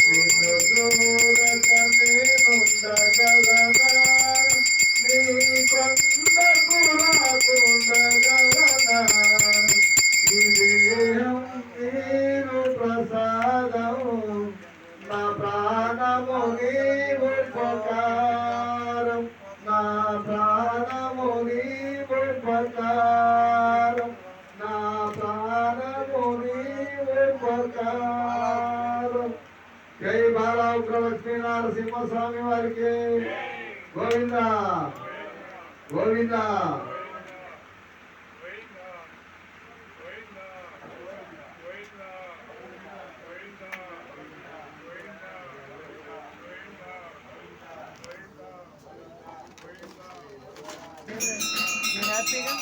నిన్ను చూడక నేనుండగలనా నీ కొండకు రాకుండగలనా ఈ దేహం నీరు ప్రసాదం నా ప్రాణము నీవు ఉపకారం నా ప్రాణము నీవు ఉపకారం నా ప్రాణము నీవు ఉపకారం జై బాలౌక లక్ష్మీ నరసింహస్వామి వారికి గోవింద గోవింద హ్యాపీగా